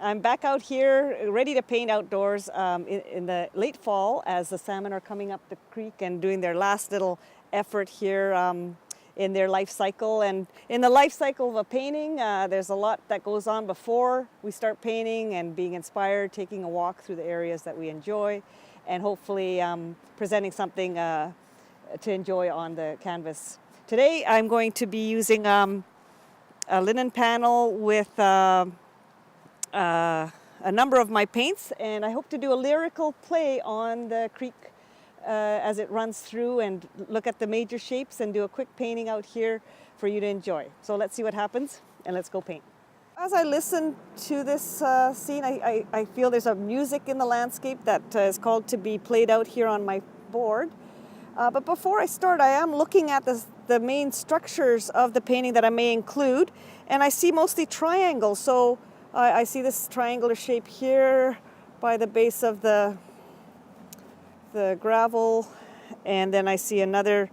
I'm back out here ready to paint outdoors in the late fall as the salmon are coming up the creek and doing their last little effort here in their life cycle. And in the life cycle of a painting, there's a lot that goes on before we start painting and being inspired, taking a walk through the areas that we enjoy, and hopefully presenting something to enjoy on the canvas. Today I'm going to be using a linen panel with a number of my paints, and I hope to do a lyrical play on the creek as it runs through and look at the major shapes and do a quick painting out here for you to enjoy. So let's see what happens and let's go paint. As I listen to this scene, I feel there's a music in the landscape that is called to be played out here on my board. But before I start, I am looking at the main structures of the painting that I may include, and I see mostly triangles. So I see this triangular shape here by the base of the gravel, and then I see another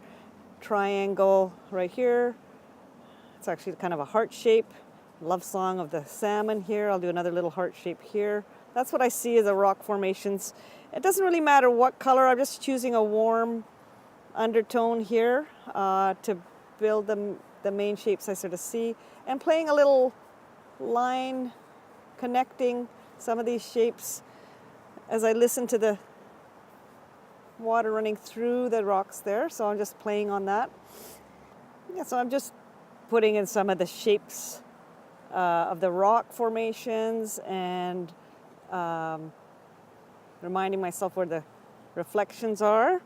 triangle right here. It's actually kind of a heart shape. Love song of the salmon here. I'll do another little heart shape here. That's what I see as the rock formations. It doesn't really matter what color. I'm just choosing a warm undertone here to build the main shapes I sort of see, and playing a little line connecting some of these shapes as I listen to the water running through the rocks there. So I'm just playing on that. Yeah, so I'm just putting in some of the shapes of the rock formations and reminding myself where the reflections are.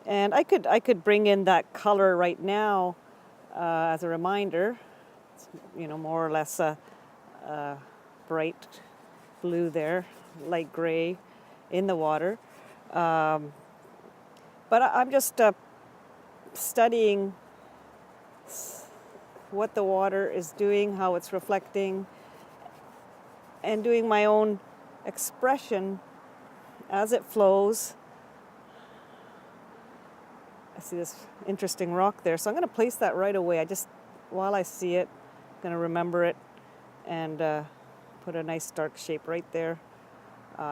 And I could bring in that color right now as a reminder. It's, more or less a bright blue there, light gray in the water. But I'm just studying what the water is doing, how it's reflecting, and doing my own expression as it flows. I see this interesting rock there, so I'm going to place that right away. While I see it, I'm going to remember it and put a nice dark shape right there.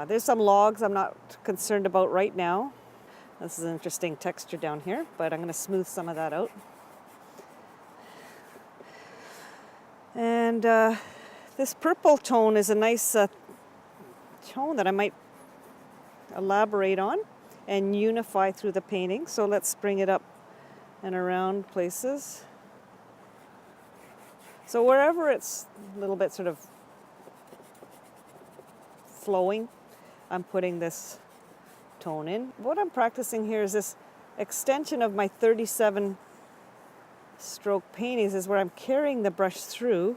There's some logs I'm not concerned about right now. This is an interesting texture down here, but I'm going to smooth some of that out. And this purple tone is a nice tone that I might elaborate on and unify through the painting. So let's bring it up and around places. So wherever it's a little bit sort of flowing, I'm putting this tone in. What I'm practicing here is this extension of my 37 stroke paintings, is where I'm carrying the brush through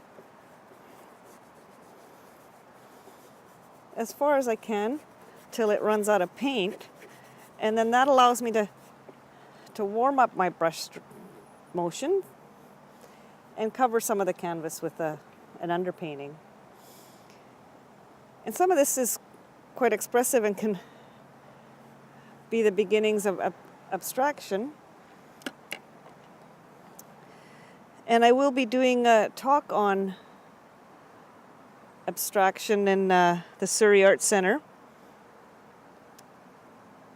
as far as I can till it runs out of paint. And then that allows me to warm up my brush motion and cover some of the canvas with an underpainting. And some of this is quite expressive and can be the beginnings of abstraction. And I will be doing a talk on abstraction in the Surrey Arts Centre.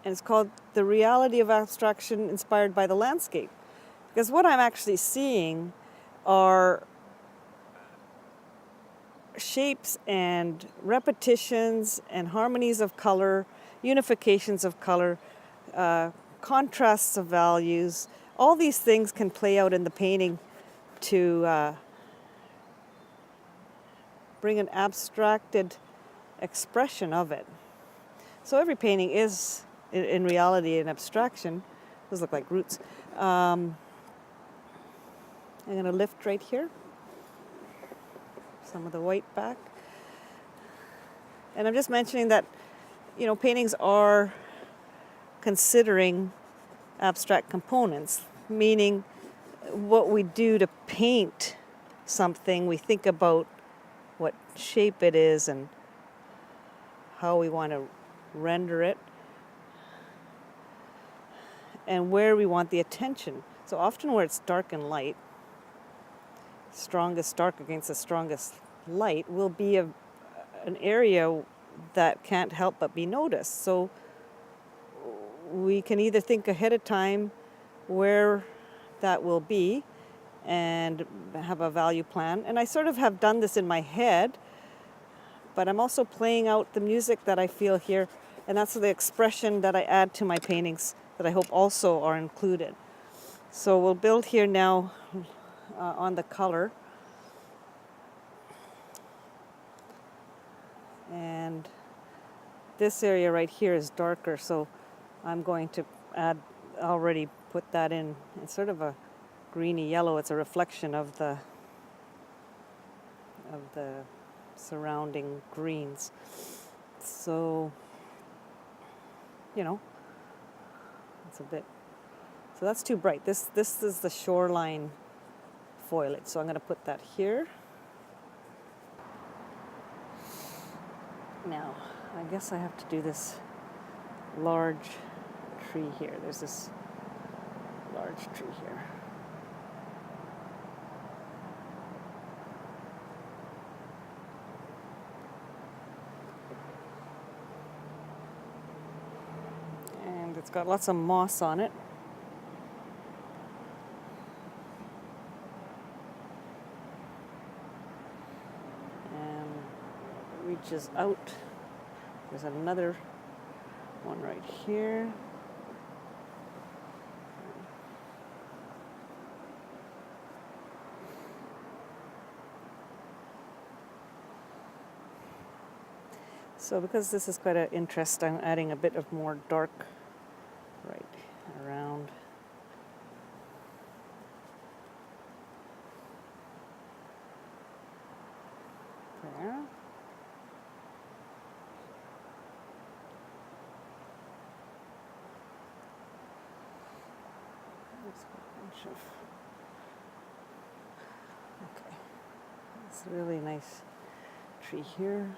And it's called The Reality of Abstraction Inspired by the Landscape. Because what I'm actually seeing are shapes and repetitions and harmonies of color, unifications of color, contrasts of values. All these things can play out in the painting to bring an abstracted expression of it. So every painting is, in reality, an abstraction. Those look like roots. I'm going to lift right here some of the white back. And I'm just mentioning that, paintings are considering abstract components, meaning what we do to paint something, we think about what shape it is and how we want to render it and where we want the attention. So often where it's dark and light, strongest dark against the strongest light will be an an area that can't help but be noticed. So we can either think ahead of time where that will be and have a value plan. And I sort of have done this in my head, but I'm also playing out the music that I feel here, and that's the expression that I add to my paintings that I hope also are included. So we'll build here now on the color. And this area right here is darker, so I'm going to add, already put that in. It's sort of a greeny yellow. It's a reflection of the surrounding greens. So, you know, it's a bit, so that's too bright. This is the shoreline foliage, so I'm going to put that here. Now, I guess I have to do this large tree here. There's this large tree here. And it's got lots of moss on it. And it reaches out. There's another one right here. So because this is quite an interest, I'm adding a bit of more dark right around. There. Okay, it's a really nice tree here.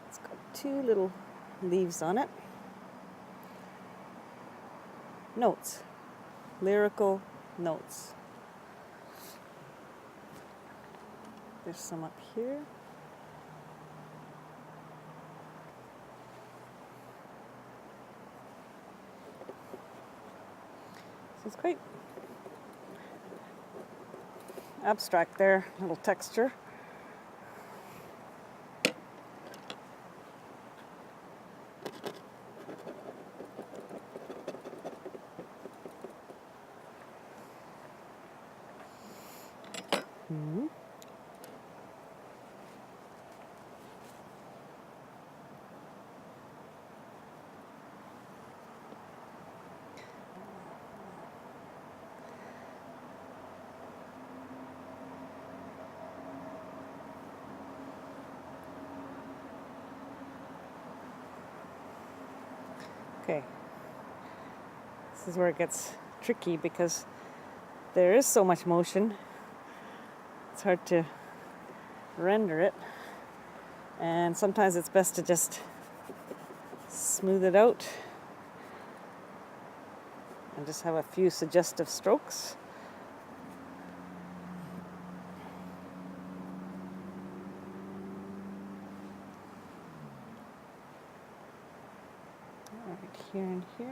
It's got two little leaves on it. Notes, lyrical notes. There's some up here. So it's quite abstract there, little texture. Mm-hmm. Okay, this is where it gets tricky because there is so much motion. It's hard to render it, and sometimes it's best to just smooth it out and just have a few suggestive strokes. Right here and here.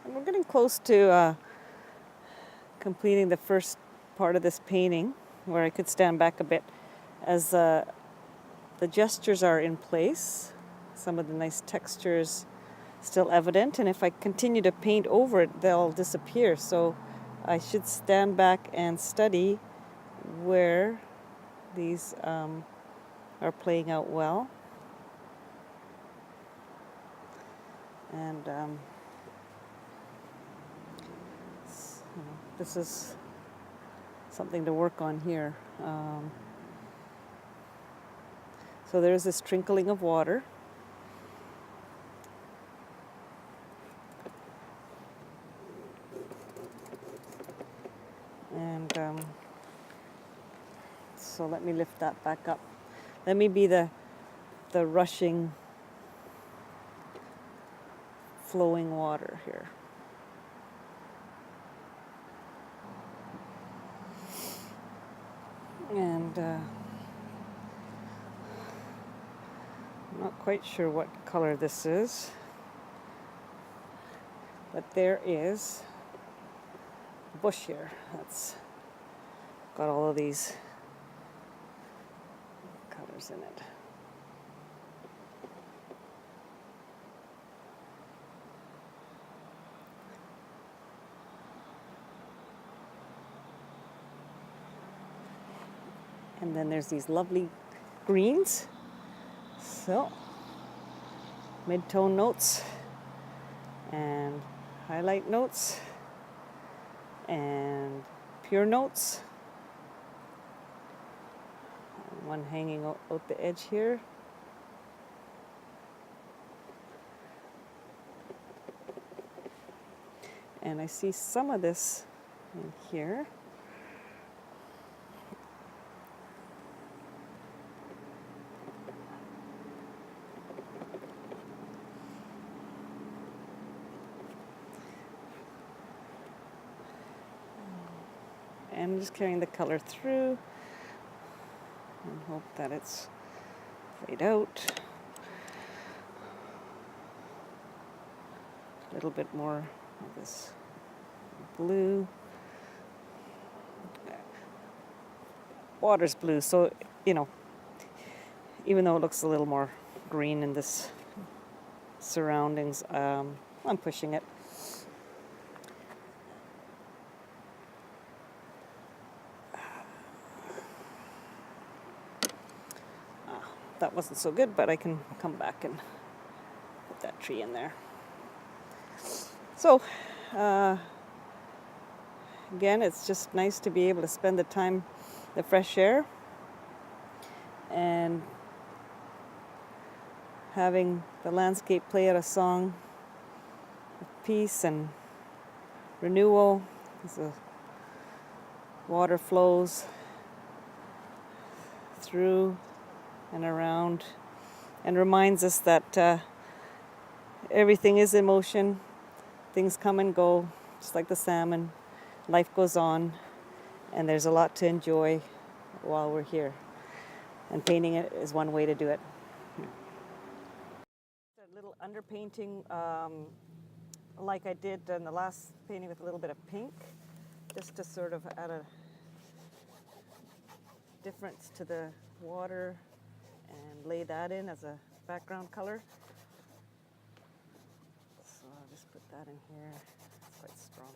And we're getting close to completing the first part of this painting, where I could stand back a bit as the gestures are in place, some of the nice textures still evident, and if I continue to paint over it, they'll disappear. So I should stand back and study where these are playing out well. And this is something to work on here. So there's this trickling of water. And so let me lift that back up. Let me be the rushing, flowing water here. And I'm not quite sure what color this is, but there is a bush here that's got all of these colors in it. And then there's these lovely greens. So, mid-tone notes and highlight notes and pure notes. And one hanging out the edge here. And I see some of this in here. And I'm just carrying the color through and hope that it's played out. A little bit more of this blue. Water's blue, so, you know, even though it looks a little more green in this surroundings, I'm pushing it. That wasn't so good, but I can come back and put that tree in there. So, again, it's just nice to be able to spend the time, the fresh air, and having the landscape play out a song of peace and renewal as the water flows through and around and reminds us that everything is in motion, things come and go, just like the salmon. Life goes on, and there's a lot to enjoy while we're here. And painting it is one way to do it. A little underpainting, like I did in the last painting with a little bit of pink, just to sort of add a difference to the water and lay that in as a background color. So I'll just put that in here. It's quite strong.